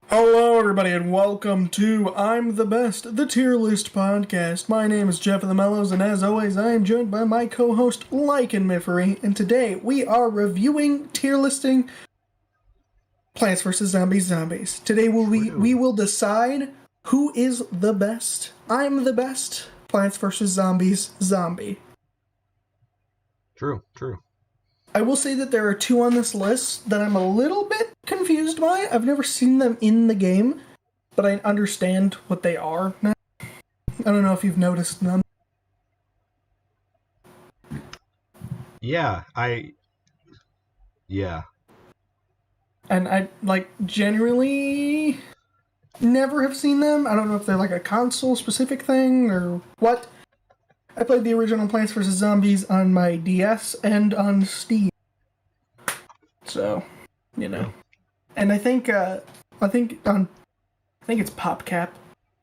Hello, everybody, and welcome to I'm the Best, the Tier List podcast. My name is Jeffofthemellows, and as always, I am joined by my co-host, Likunmiffery, and today we are reviewing, tier listing Plants vs. Zombies. Today we will decide who is the best. I'm the best. Plants vs. Zombies zombie. True. I will say that there are two on this list that I'm a little bit confused by. I've never seen them in the game, but I understand what they are now. I don't know if you've noticed them. Yeah. And I, generally never have seen them. I don't know if they're like a console-specific thing or what. I played the original Plants vs. Zombies on my DS and on Steam. So, you know. And I think it's PopCap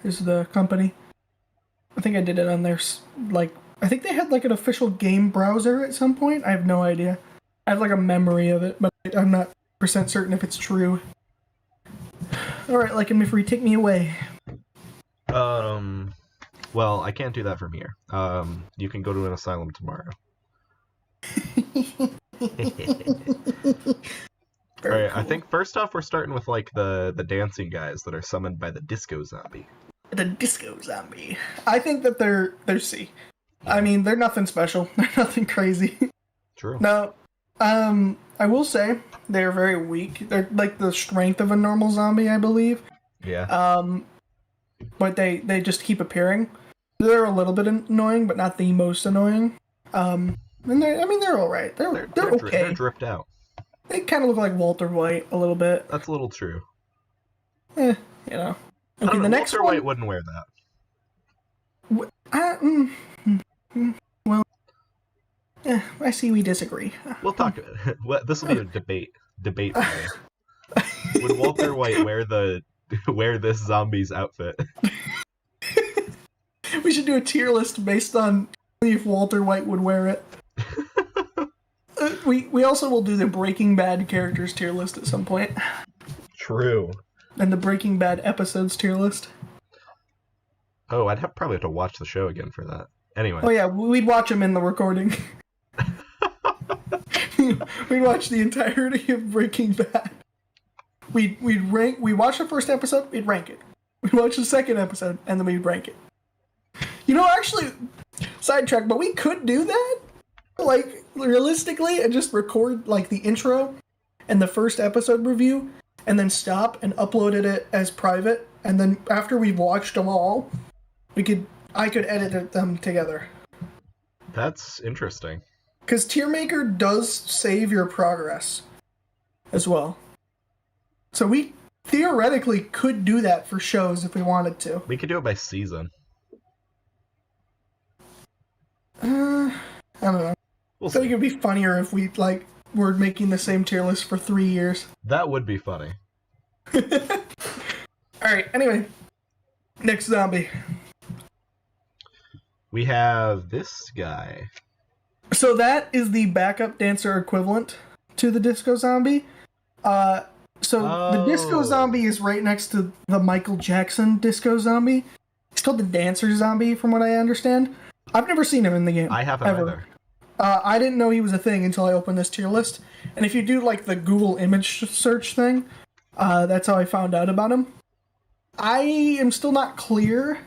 is the company. I think I did it on their, I think they had an official game browser at some point. I have no idea. I have a memory of it, but I'm not % certain if it's true. Alright, Likunmiffery, take me away. Well, I can't do that from here. You can go to an asylum tomorrow. Alright, cool. I think first off we're starting with the dancing guys that are summoned by the disco zombie. The disco zombie. I think that they're C. Yeah. I mean, they're nothing special. They're nothing crazy. True. Now, I will say they're very weak. They're like the strength of a normal zombie, I believe. Yeah. But they just keep appearing. They're a little bit annoying, but not the most annoying. And they're all right. They're okay. They're dripped out. They kind of look like Walter White a little bit. That's a little true. You know. Okay, the next Walter White wouldn't wear that. Well, I see we disagree. We'll talk about it. This will be a debate today. Would Walter White wear this zombie's outfit? We should do a tier list based on if Walter White would wear it. We also will do the Breaking Bad characters tier list at some point. True. And the Breaking Bad episodes tier list. Oh, I'd probably have to watch the show again for that. Anyway. Oh yeah, we'd watch them in the recording. We'd watch the entirety of Breaking Bad. We'd watch the first episode, we'd rank it. We'd watch the second episode, and then we'd rank it. You know, actually, sidetrack, but we could do that, realistically, and just record, the intro and the first episode review, and then stop and upload it as private, and then after we've watched them all, I could edit them together. That's interesting. Because Tier Maker does save your progress as well. So we theoretically could do that for shows if we wanted to. We could do it by season. I don't know. I think it'd be funnier if we, were making the same tier list for 3 years. That would be funny. Alright, anyway. Next zombie. We have this guy. So that is the backup dancer equivalent to the disco zombie. The disco zombie is right next to the Michael Jackson disco zombie. It's called the dancer zombie, from what I understand. I've never seen him in the game. I haven't either. I didn't know he was a thing until I opened this tier list. And if you do, the Google image search thing, that's how I found out about him. I am still not clear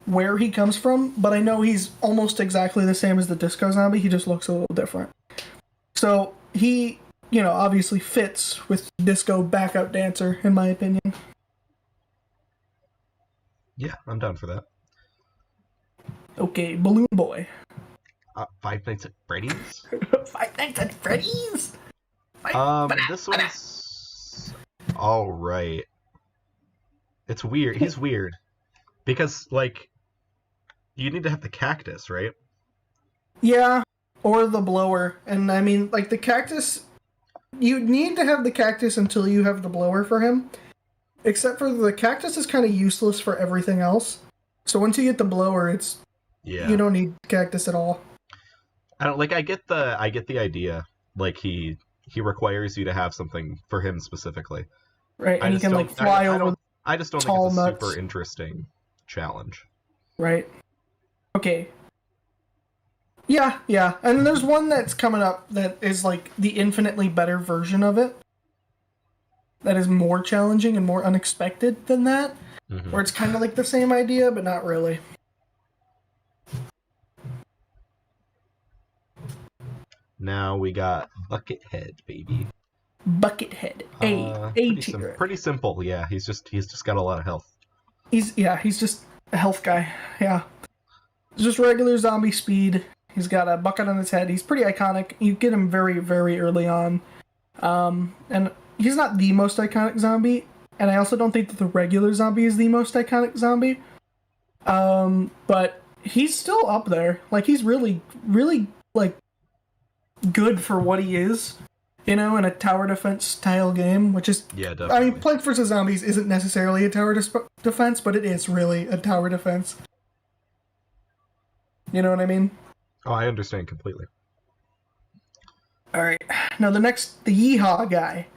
where he comes from, but I know he's almost exactly the same as the disco zombie. He just looks a little different. So, he, obviously fits with disco backup dancer, in my opinion. Yeah, I'm down for that. Okay, Balloon Boy. Five Nights at Freddy's? Five Nights at Freddy's? This one's alright. It's weird. He's weird. Because, you need to have the cactus, right? Yeah, or the blower. And, I mean, the cactus... You need to have the cactus until you have the blower for him. Except for the cactus is kind of useless for everything else. So once you get the blower, you don't need cactus at all. I don't I get the idea. He requires you to have something for him specifically. right? And he can like fly over I just don't think tall it's a nuts. super interesting challenge. Right. Okay. Yeah, yeah. And there's one that's coming up that is like the infinitely better version of it. That is more challenging and more unexpected than that. Mm-hmm. Where it's kind of like the same idea, but not really. Now we got Buckethead, baby. Buckethead. A tier. Pretty simple, yeah. He's just got a lot of health. He's just a health guy. Yeah. It's just regular zombie speed. He's got a bucket on his head. He's pretty iconic. You get him very, very early on. And he's not the most iconic zombie, and I also don't think that the regular zombie is the most iconic zombie. But he's still up there. Like, he's really, really, like, good for what he is, you know, in a tower defense style game, which is... Yeah, definitely. I mean, Plants vs. Zombies isn't necessarily a tower defense, but it is really a tower defense. You know what I mean? Oh, I understand completely. Alright, now the Yeehaw guy.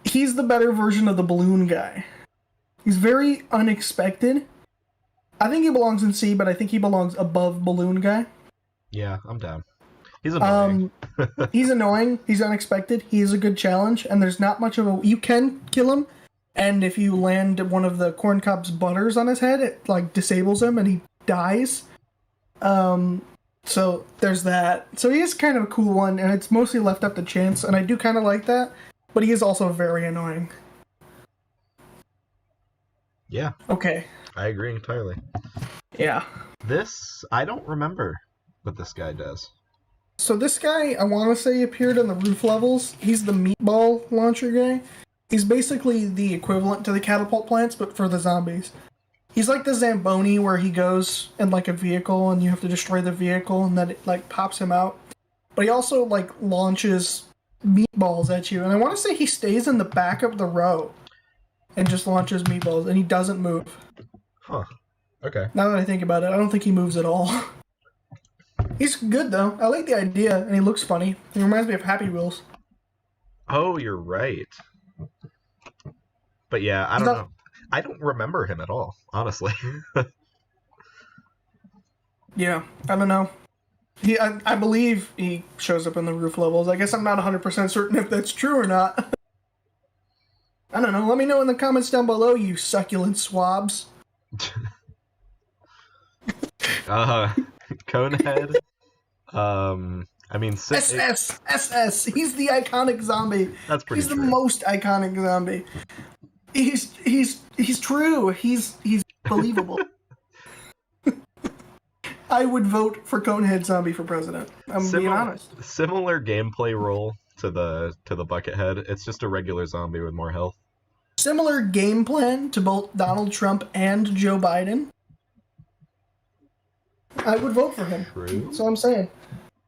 He's the better version of the balloon guy. He's very unexpected. I think he belongs in C, but I think he belongs above balloon guy. Yeah, I'm down. He's annoying. He's annoying, he's unexpected, he is a good challenge, and there's not much of a... You can kill him, and if you land one of the corn cob's butters on his head, it, like, disables him, and he dies. So there's that. So he is kind of a cool one, and it's mostly left up to chance, and I do kind of like that, but he is also very annoying. Yeah. Okay. I agree entirely. Yeah. This, I don't remember what this guy does. So this guy, I want to say, appeared on the roof levels. He's the meatball launcher guy. He's basically the equivalent to the catapult plants, but for the zombies. He's like the Zamboni, where he goes in like a vehicle and you have to destroy the vehicle and then it like pops him out. But he also like launches meatballs at you. And I want to say he stays in the back of the row and just launches meatballs and he doesn't move. Huh. Okay. Now that I think about it, I don't think he moves at all. He's good though. I like the idea and he looks funny. He reminds me of Happy Wheels. Oh, you're right. But yeah, I don't know. I don't remember him at all, honestly. Yeah, I don't know. I believe he shows up in the roof levels. I guess I'm not 100% certain if that's true or not. I don't know. Let me know in the comments down below, you succulent swabs. Conehead. I mean... SS! He's the iconic zombie. That's pretty He's true. the most iconic zombie. He's true. He's believable. I would vote for Conehead Zombie for president. I'm being honest. Similar gameplay role to the Buckethead. It's just a regular zombie with more health. Similar game plan to both Donald Trump and Joe Biden. I would vote for him. True. So I'm saying,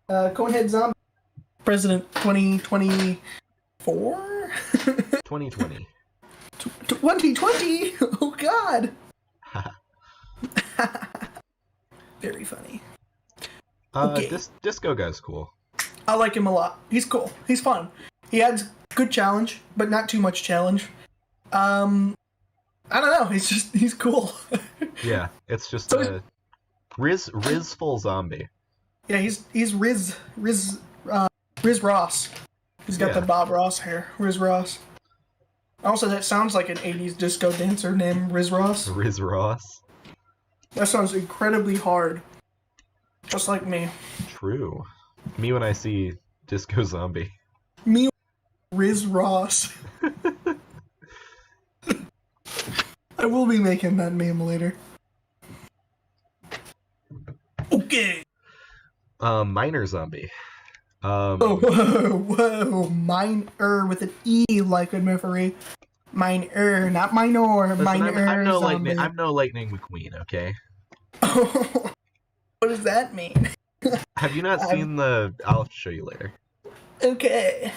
Conehead Zombie president 2024. 2020. 2020! Oh god! Very funny. Okay. Disco guy's cool. I like him a lot. He's cool. He's fun. He adds good challenge, but not too much challenge. I don't know. He's cool. Yeah, it's just So a Riz full zombie. Yeah, he's Riz Ross. He's got the Bob Ross hair. Riz Ross. Also, that sounds like an 80s disco dancer named Riz Ross. Riz Ross. That sounds incredibly hard. Just like me. True. Me when I see Disco Zombie. Me, Riz Ross. I will be making that meme later. Okay. Miner Zombie. Whoa. Miner with an E, Likunmiffery. Miner, not minor. Listen, Miner. I'm no zombie. lightning. I'm no Lightning McQueen. Okay. What does that mean? Have you not seen the? I'll show you later. Okay.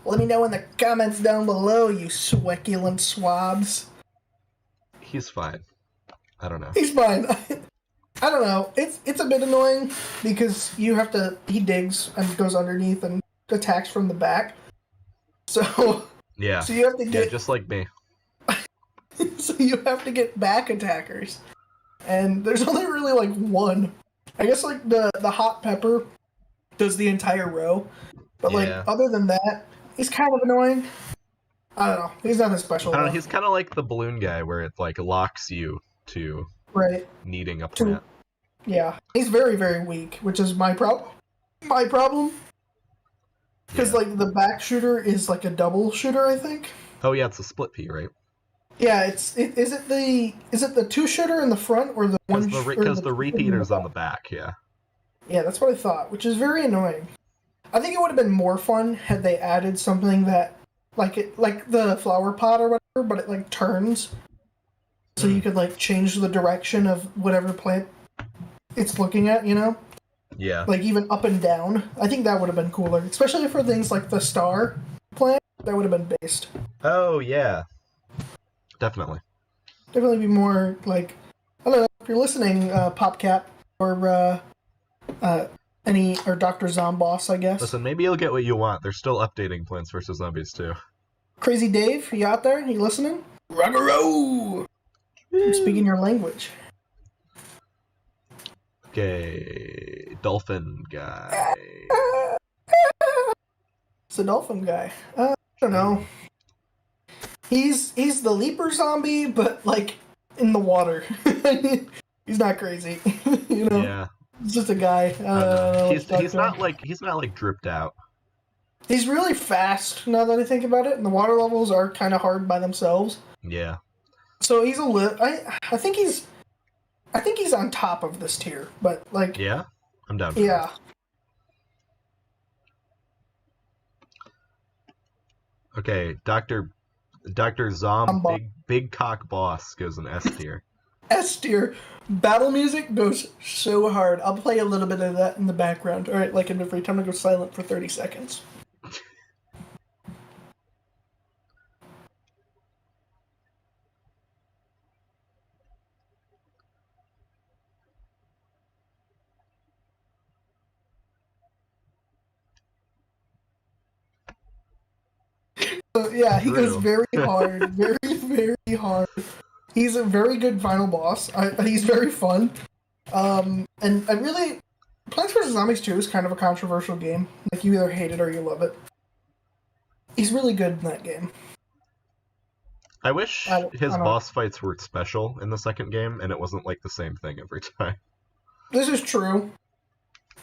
Let me know in the comments down below, you succulent swabs. He's fine. I don't know. He's fine. I don't know. It's a bit annoying because he digs and goes underneath and attacks from the back. So Yeah. So you have to Yeah, get just like me. so you have to get back attackers. And there's only really like one. I guess like the hot pepper does the entire row. But like Yeah. other than that, he's kind of annoying. I don't know. He's nothing special I don't know, though. he's kind of like the balloon guy where it like locks you to Right. needing a plant. Yeah. He's very, very weak, which is my problem. My problem. Because Yeah. like the back shooter is like a double shooter, I think. Oh yeah, it's a split pea, right? Yeah, is it the two shooter in the front or the one? Because the repeater's on the back, yeah. Yeah, that's what I thought, which is very annoying. I think it would have been more fun had they added something that like the flower pot or whatever, but it like turns, so you could like change the direction of whatever plant it's looking at. You know, Yeah. like even up and down. I think that would have been cooler, especially for things like the star plant. That would have been based. Oh yeah. Definitely. Definitely be more like, I don't know, if you're listening, PopCap or Dr. Zomboss, I guess. Listen, maybe you'll get what you want. They're still updating Plants vs. Zombies too. Crazy Dave, you out there? You listening? Ruggeroo! I'm speaking your language. Okay, dolphin guy. It's a dolphin guy. I don't know. He's the leaper zombie, but like in the water. He's not crazy, you know. Yeah. He's just a guy. He's not like dripped out. He's really fast now that I think about it, and the water levels are kind of hard by themselves. Yeah. So he's I think he's on top of this tier, but like Yeah, I'm down. For yeah. That. Okay, Dr. Zom, big cock boss goes in S tier. S tier. Battle music goes so hard. I'll play a little bit of that in the background. Alright, like in every time I go silent for 30 seconds. Yeah, he goes very hard. Very, very hard. He's a very good final boss. He's very fun. And I really... Plants vs. Zombies 2 is kind of a controversial game. Like, you either hate it or you love it. He's really good in that game. I wish his boss fights were special in the second game, and it wasn't like the same thing every time. This is true.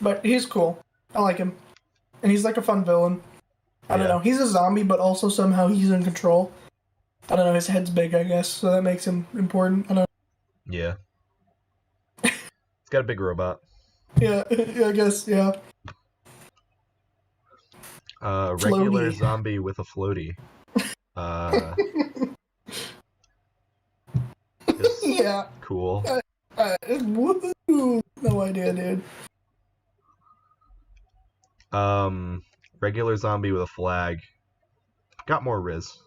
But he's cool. I like him. And he's like a fun villain. I don't know. He's a zombie, but also somehow he's in control. I don't know. His head's big, I guess, so that makes him important. I don't know. Yeah. It's got a big robot. Yeah, I guess, yeah. Regular zombie with a floaty. Yeah. Cool. Woohoo! No idea, dude. Regular zombie with a flag. Got more Riz.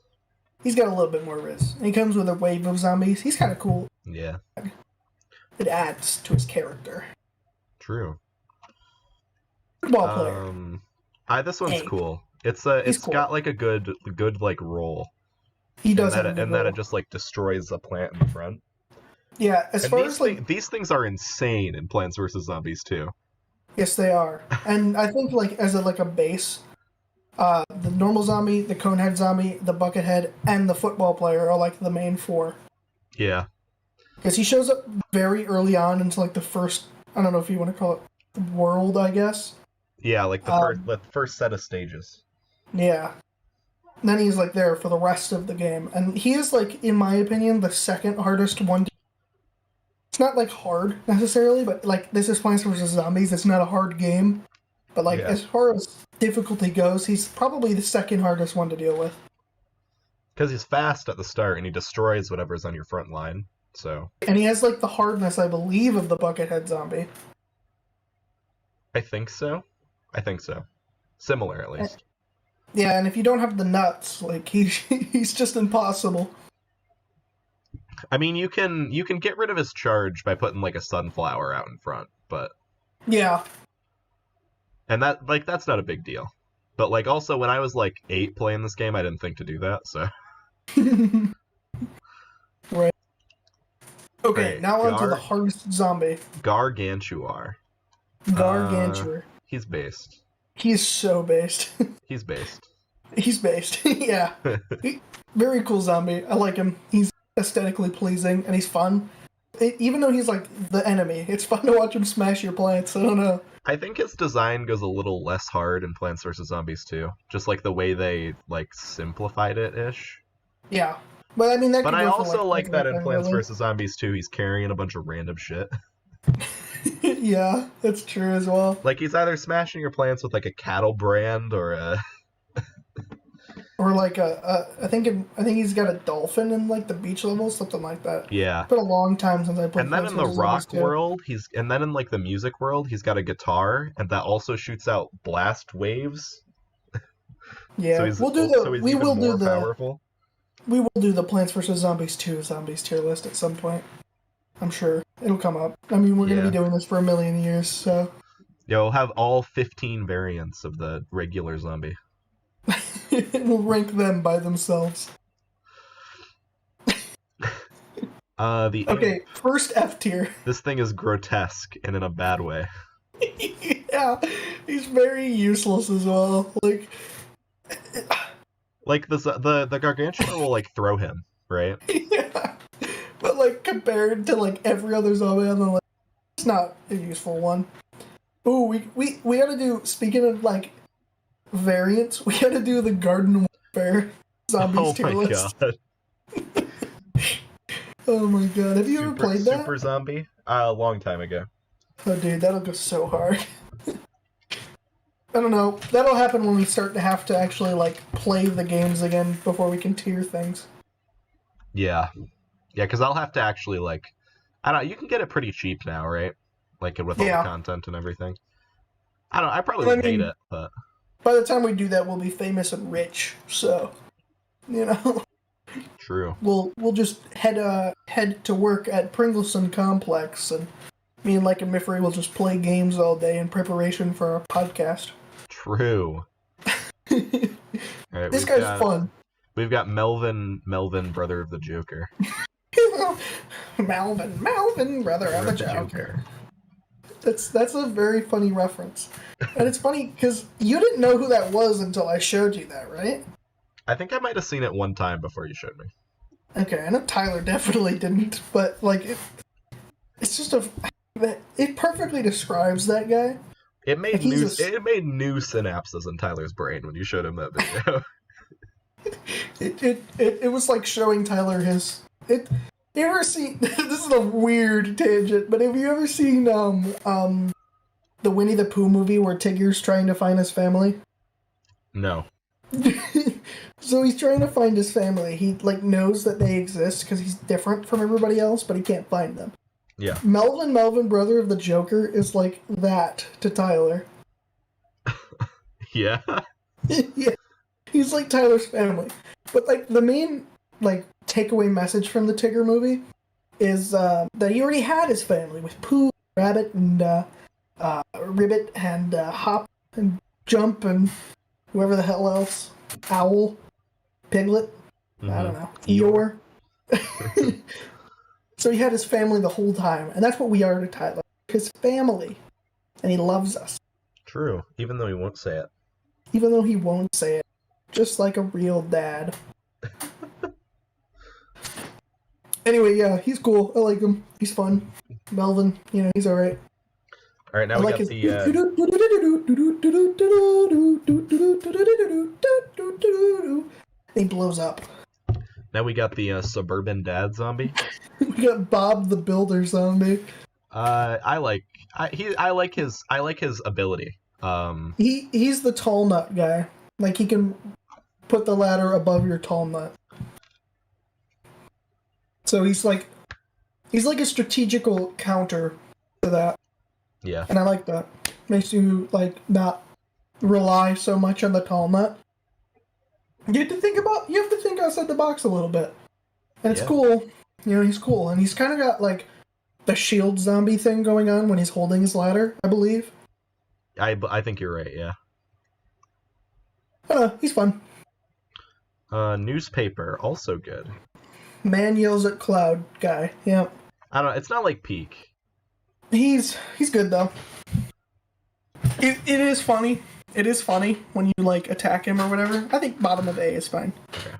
He's got a little bit more Riz. He comes with a wave of zombies. He's kind of cool. Yeah. It adds to his character. True. Football player. This one's cool. It's cool. got like a good like roll. He does and that it just like destroys the plant in the front. Yeah, these things are insane in Plants vs. Zombies too. Yes, they are. And I think like as a base, the normal zombie, the conehead zombie, the buckethead, and the football player are like the main four. Yeah. Because he shows up very early on into like the first, I don't know if you want to call it world, I guess. Yeah, like the first set of stages. Yeah. And then he's like there for the rest of the game. And he is like, in my opinion, the second hardest one. It's not like hard necessarily, but like this is Plants vs. Zombies. It's not a hard game. But like as far as difficulty goes, he's probably the second hardest one to deal with. Because he's fast at the start and he destroys whatever's on your front line. So. And he has like the hardness, I believe, of the buckethead zombie. I think so. Similar, at least. Yeah, and if you don't have the nuts, like he's just impossible. I mean, you can get rid of his charge by putting like a sunflower out in front, but yeah, and that's not a big deal. But like also when I was like 8 playing this game, I didn't think to do that. So Right. Okay, right, now on to the hardest zombie. Gargantuar. Gargantuar. He's based. He's so based. He's based. He's based. Yeah. Very cool zombie. I like him. He's aesthetically pleasing and he's fun. Even though he's like the enemy, it's fun to watch him smash your plants. I don't know. I think his design goes a little less hard in Plants vs Zombies too. Just like the way they like simplified it ish. Yeah. But I mean that. But I also like that in Plants really. vs Zombies 2, he's carrying a bunch of random shit. Yeah, that's true as well. Like he's either smashing your plants with like a cattle brand or a or like I think he's got a dolphin in like the beach level, something like that. yeah. It's been a long time since I played. And then in the rock world, and then in like the music world, he's got a guitar, and that also shoots out blast waves. Yeah, we will do the Plants vs Zombies 2 zombies tier list at some point. I'm sure it'll come up. I mean, we're gonna be doing this for a million years, so. Yeah, we'll have all 15 variants of the regular zombie. We'll rank them by themselves. First F tier. This thing is grotesque and in a bad way. Yeah, he's very useless as well. Like the Gargantuar will like throw him, right? Yeah, but like compared to like every other zombie on the list, it's not a useful one. Ooh, we gotta do. Speaking of like variants, we gotta do the Garden Warfare zombies tier list. God. Oh my god, have you ever played that? Super Zombie? A long time ago. Oh dude, that'll go so hard. I don't know. That'll happen when we start to have to actually like play the games again before we can tier things. Yeah. Yeah, because I'll have to actually like I don't know, you can get it pretty cheap now, right? Like with all the content and everything. I probably would hate it, but by the time we do that we'll be famous and rich, so you know. True. We'll just head to work at Pringleson Complex, and me and Likunmiffery will just play games all day in preparation for our podcast. True. All right, this guy's fun. We've got Melvin, brother of the Joker. Melvin, brother of the Joker. That's a very funny reference, and it's funny because you didn't know who that was until I showed you that, right? I think I might have seen it one time before you showed me. Okay, I know Tyler definitely didn't, but like it's just it perfectly describes that guy. It made new synapses in Tyler's brain when you showed him that video. it was like showing Tyler his. You ever seen? This is a weird tangent, but have you ever seen the Winnie the Pooh movie where Tigger's trying to find his family? No. So he's trying to find his family. He like knows that they exist because he's different from everybody else, but he can't find them. Yeah. Melvin, brother of the Joker, is like that to Tyler. Yeah. Yeah. He's like Tyler's family. But like the main like takeaway message from the Tigger movie is that he already had his family with Pooh, Rabbit, and Ribbit, and Hop, and Jump, and whoever the hell else. Owl. Piglet. Mm-hmm. I don't know. Eeyore. So he had his family the whole time, and that's what we are to Tyler. His family. And he loves us. True, even though he won't say it. Even though he won't say it. Just like a real dad. Anyway, yeah, he's cool. I like him. He's fun. Melvin, he's alright. Alright, now we got the... He blows up. Now we got the suburban dad zombie. We got Bob the Builder zombie. I like his ability. He's the tall nut guy. Like he can put the ladder above your tall nut. So he's like a strategical counter to that. Yeah. And I like that. Makes you like not rely so much on the tall nut. You have to think outside the box a little bit. And it's cool. He's cool. And he's kind of got like the shield zombie thing going on when he's holding his ladder, I believe. I think you're right, yeah. He's fun. Newspaper, also good. Man yells at cloud guy. Yeah. I don't know. It's not like peak. He's good though. It is funny. It is funny when you like attack him or whatever. I think bottom of A is fine. Okay.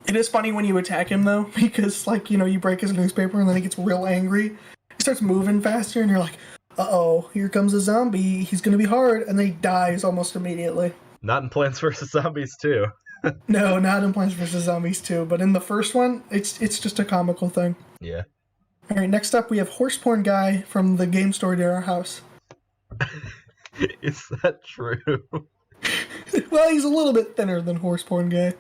It is funny when you attack him though, because like, you know, you break his newspaper and then he gets real angry. He starts moving faster and you're like, uh-oh, here comes a zombie. He's gonna be hard, and then he dies almost immediately. Not in Plants vs. Zombies 2. No, not in Plants vs. Zombies 2, but in the first one, it's just a comical thing. Yeah. Alright, next up we have Horse Porn Guy from the game store near our house. Is that true? Well, he's a little bit thinner than Horse Porn Guy.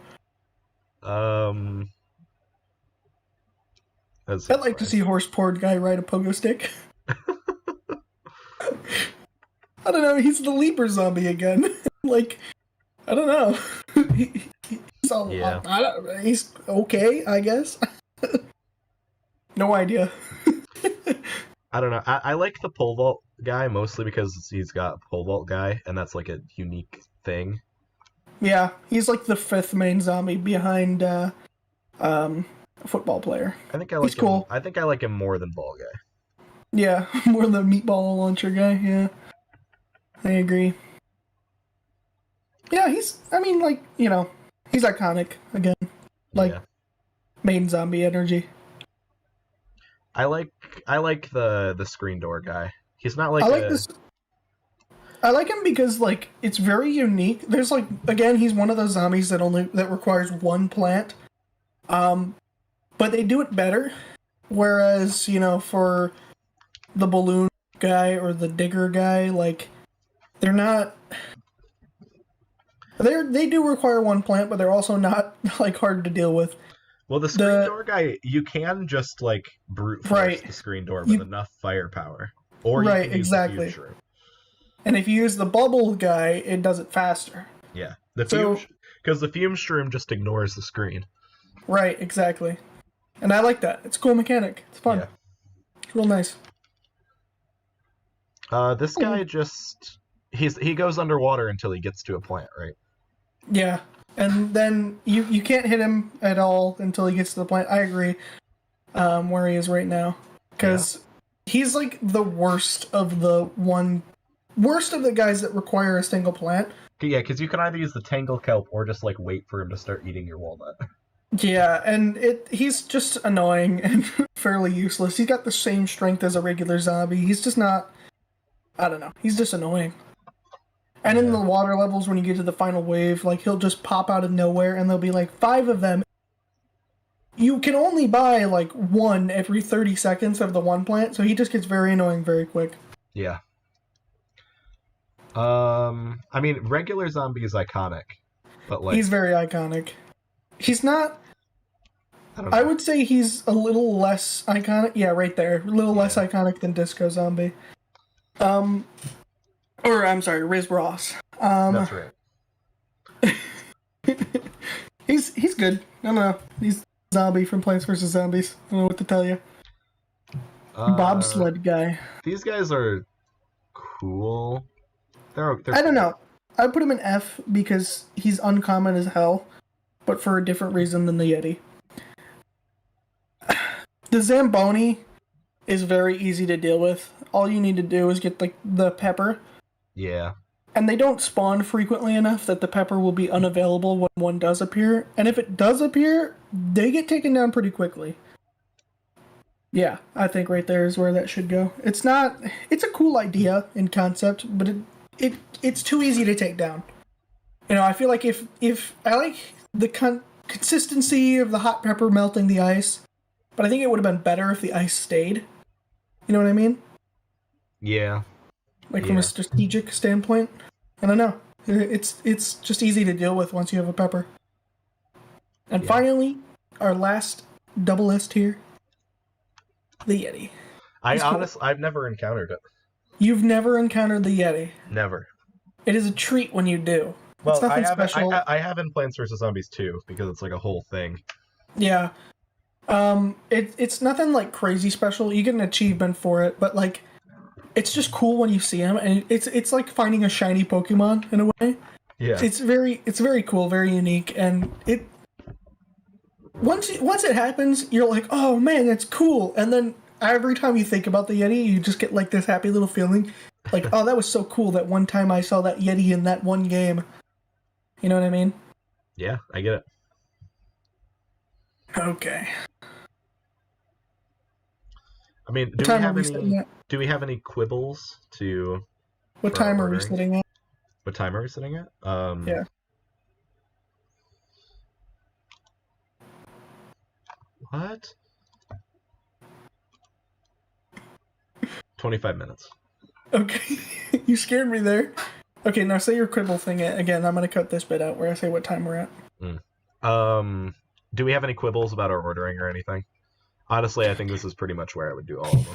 I'd like to see Horse Porn Guy ride a pogo stick. I don't know, he's the leaper zombie again. Like, I don't know. He's okay, I guess. No idea. I don't know. I like the pole vault guy mostly because he's got pole vault guy, and that's like a unique thing. Yeah, he's like the fifth main zombie behind a football player. I think I like he's cool. I think I like him more than ball guy. Yeah, more the meatball launcher guy, yeah. I agree. Yeah, he's iconic again. Like, yeah. Main zombie energy. I like the screen door guy. He's not like I like him because, like, it's very unique. There's, like, again, he's one of those zombies that requires one plant. But they do it better. Whereas, you know, for the balloon guy or the digger guy, like, they're not... They do require one plant, but they're also not, like, hard to deal with. Well, the screen door guy, you can just, like, brute force the screen door with enough firepower. Or you can use the fume shroom. And if you use the bubble guy, it does it faster. Yeah. Because the fume shroom just ignores the screen. Right, exactly. And I like that. It's a cool mechanic. It's fun. Yeah. It's real nice. This guy just... He goes underwater until he gets to a plant, right? Yeah. And then you can't hit him at all until he gets to the plant. I agree. Where he is right now. Because he's like the worst of the guys that require a single plant. Yeah, because you can either use the tangle kelp or just like wait for him to start eating your walnut. Yeah, and he's just annoying and fairly useless. He's got the same strength as a regular zombie. He's just not... I don't know. He's just annoying. And in the water levels, when you get to the final wave, like, he'll just pop out of nowhere, and there'll be, like, 5 of them. You can only buy, like, 1 every 30 seconds of the one plant, so he just gets very annoying very quick. Yeah. I mean, regular zombie is iconic, but, like... He's very iconic. He's not... I would say he's a little less iconic. Yeah, right there. A little less iconic than Disco Zombie. Or, I'm sorry, Riz Ross. That's right. He's good. I don't know. He's zombie from Plants vs. Zombies. I don't know what to tell you. Bobsled guy. These guys are cool. They're I don't know. I put him in F because he's uncommon as hell, but for a different reason than the Yeti. The Zamboni is very easy to deal with. All you need to do is get the pepper. Yeah. And they don't spawn frequently enough that the pepper will be unavailable when one does appear. And if it does appear, they get taken down pretty quickly. Yeah, I think right there is where that should go. It's a cool idea in concept, but it's too easy to take down. You know, I feel like if I like the consistency of the hot pepper melting the ice, but I think it would have been better if the ice stayed. You know what I mean? Yeah. From a strategic standpoint. I don't know. It's just easy to deal with once you have a pepper. And finally, our last double S tier, the Yeti. I've never encountered it. You've never encountered the Yeti? Never. It is a treat when you do. Well, it's nothing special. I have in Plants vs. Zombies 2, because it's like a whole thing. Yeah. It's nothing like crazy special. You get an achievement for it, but like, it's just cool when you see him, and it's like finding a shiny Pokemon in a way. Yeah. It's very cool, very unique, and once it happens, you're like, oh man, that's cool. And then every time you think about the Yeti, you just get like this happy little feeling, like, oh, that was so cool that one time I saw that Yeti in that one game. You know what I mean? Yeah, I get it. Okay. I mean, do we have any quibbles to? What time are we sitting at? What time are we sitting at? Yeah. What? 25 minutes. Okay. You scared me there. Okay, now say your quibble thing again. I'm gonna cut this bit out where I say what time we're at. Do we have any quibbles about our ordering or anything? Honestly, I think this is pretty much where I would do all of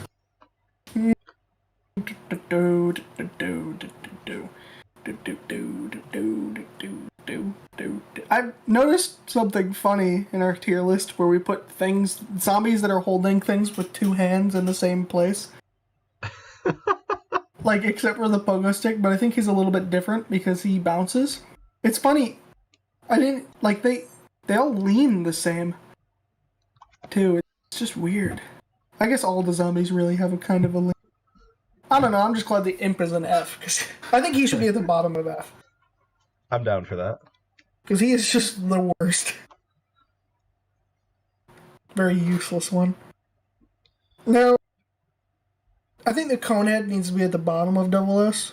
them. I've noticed something funny in our tier list where we put zombies that are holding things with two hands in the same place. Like, except for the pogo stick, but I think he's a little bit different because he bounces. It's funny. They all lean the same, too. It's just weird. I guess all the zombies really have a kind of a lean. I don't know, I'm just glad the imp is an F, because I think he should be at the bottom of F. I'm down for that. Because he is just the worst. Very useless one. Now, I think the Conehead needs to be at the bottom of Double S.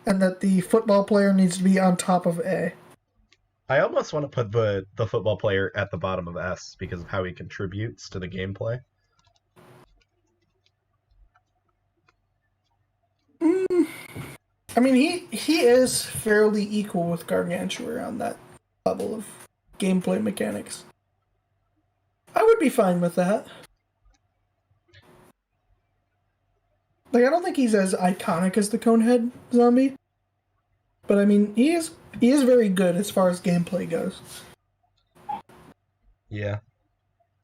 And that the football player needs to be on top of A. I almost want to put the football player at the bottom of S because of how he contributes to the gameplay. I mean, he is fairly equal with Gargantua on that level of gameplay mechanics. I would be fine with that. Like, I don't think he's as iconic as the Conehead zombie. But I mean, he is very good as far as gameplay goes. Yeah.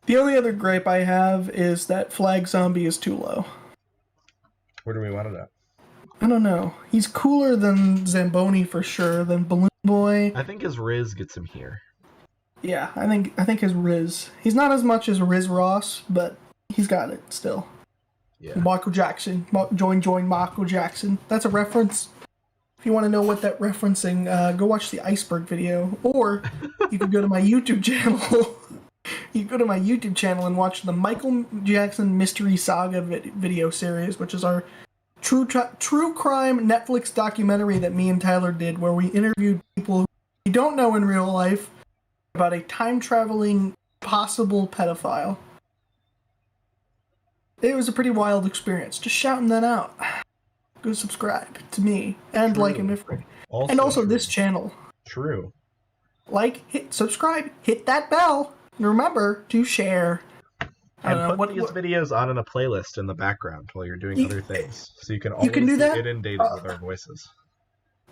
The only other gripe I have is that Flag Zombie is too low. Where do we want it at? I don't know. He's cooler than Zamboni for sure, than Balloon Boy. I think his Riz gets him here. Yeah, I think his Riz. He's not as much as Riz Ross, but he's got it still. Yeah. Michael Jackson. Join Michael Jackson. That's a reference. If you want to know what that referencing, go watch the Iceberg video. Or you could go to my YouTube channel. You go to my YouTube channel and watch the Michael Jackson Mystery Saga video series, which is our true crime Netflix documentary that me and Tyler did, where we interviewed people who we don't know in real life about a time-traveling possible pedophile. It was a pretty wild experience. Just shouting that out. Go subscribe to me and Likunmiffery. And also this channel. True. Hit subscribe, hit that bell, and remember to share. And put these videos on in a playlist in the background while you're doing other things, so you can always get inundated with our voices.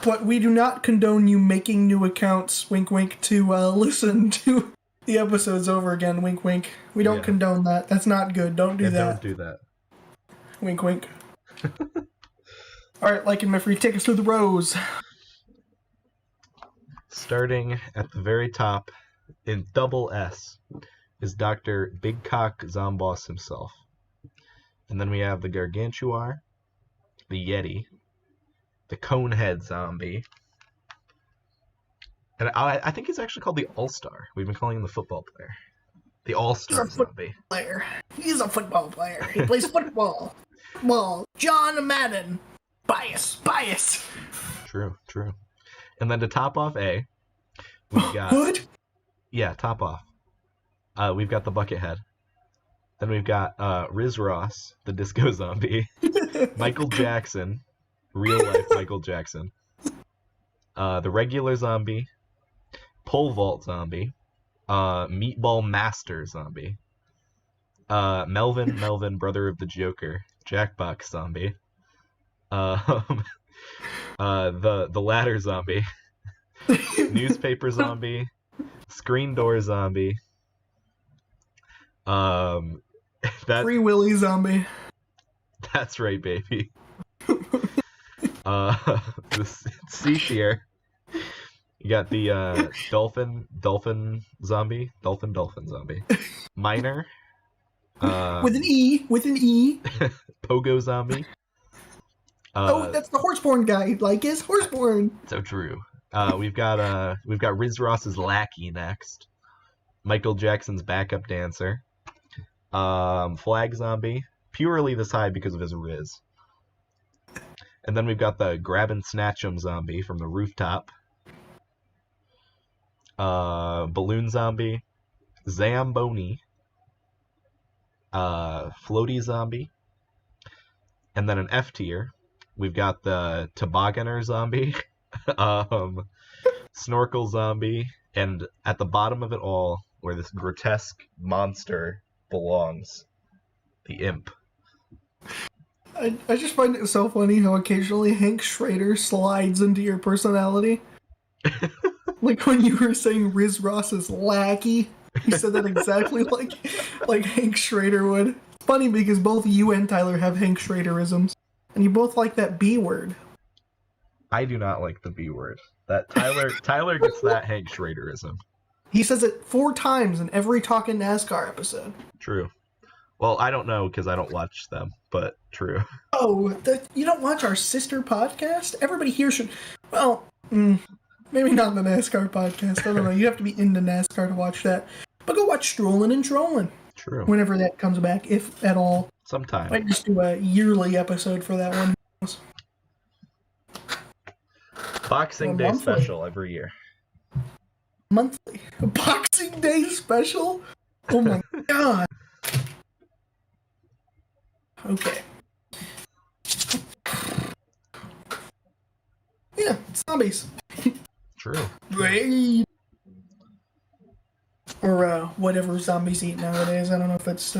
But we do not condone you making new accounts, wink wink, to listen to the episodes over again, wink wink. We don't condone that. That's not good. Don't do that. Don't do that. Wink wink. Alright, Likunmiffery, take us through the rows. Starting at the very top, in double S, is Dr. Big Cock Zomboss himself. And then we have the Gargantuar, the Yeti, the Conehead Zombie, and I think he's actually called the All-Star. We've been calling him the football player. The All-Star Zombie. He's a football player. He plays football. Well, John Madden. Bias. True. And then to top off A, we've got... What? Yeah, top off. We've got the Buckethead. Then we've got Riz Ross, the Disco Zombie. Michael Jackson, real life Michael Jackson. The regular zombie. Pole vault zombie. Meatball Master zombie. Melvin, brother of the Joker. Jackbox zombie. The ladder zombie. Newspaper zombie. Screen door zombie. Free Willy zombie. That's right, baby. The C tier. You got the dolphin zombie. Miner. With an E. Pogo zombie. That's the Horseborn guy. Like his Horseborn. So true. We've got Riz Ross's lackey next. Michael Jackson's backup dancer. Flag zombie. Purely this high because of his Riz. And then we've got the grab and snatch 'em zombie from the rooftop. Balloon zombie. Zamboni. Floaty zombie. And then an F tier. We've got the tobogganer zombie. Snorkel zombie. And at the bottom of it all, where this grotesque monster belongs, the imp. I just find it so funny how occasionally Hank Schrader slides into your personality. Like when you were saying Riz Ross's lackey, you said that exactly like Hank Schrader would. It's funny because both you and Tyler have Hank Schraderisms, and you both like that B word. I do not like the B word. That Tyler gets that Hank Schraderism. He says it 4 times in every Talkin' NASCAR episode. True. Well, I don't know because I don't watch them, but true. Oh, you don't watch our sister podcast? Everybody here should... Well, maybe not the NASCAR podcast. I don't know. You have to be into NASCAR to watch that. But go watch Strollin' and Trollin'. True. Whenever that comes back, if at all. Sometime. Might just do a yearly episode for that one. Boxing Day special every year. Monthly. A Boxing Day special? Oh my god. Okay. Yeah, zombies. True. Brain. Or whatever zombies eat nowadays. I don't know if it's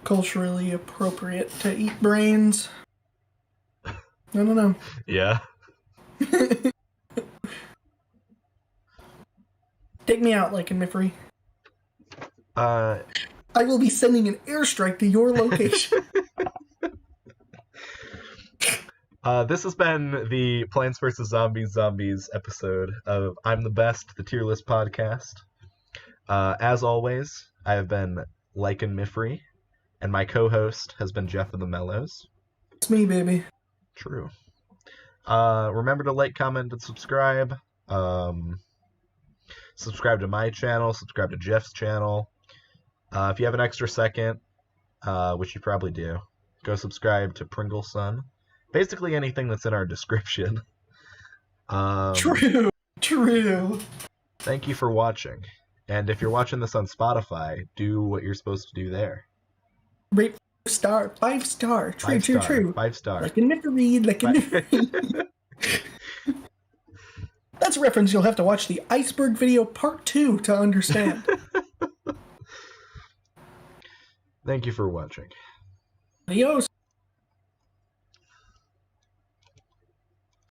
culturally appropriate to eat brains. I don't know. Yeah. Take me out, Likunmiffery. I will be sending an airstrike to your location. This has been the Plants vs. Zombies episode of I'm the Best, the Tier List podcast. As always, I have been Likunmiffery, and my co-host has been Jeffofthemellows. It's me, baby. True. Remember to like, comment, and subscribe. Subscribe to my channel, subscribe to Jeff's channel. If you have an extra second, which you probably do, go subscribe to Pringleson. Basically anything that's in our description. True. Thank you for watching. And if you're watching this on Spotify, do what you're supposed to do there. Rate 5 star. True. 5 star. Likunmiffery. That's a reference you'll have to watch the Iceberg video part 2 to understand. Thank you for watching. Adios.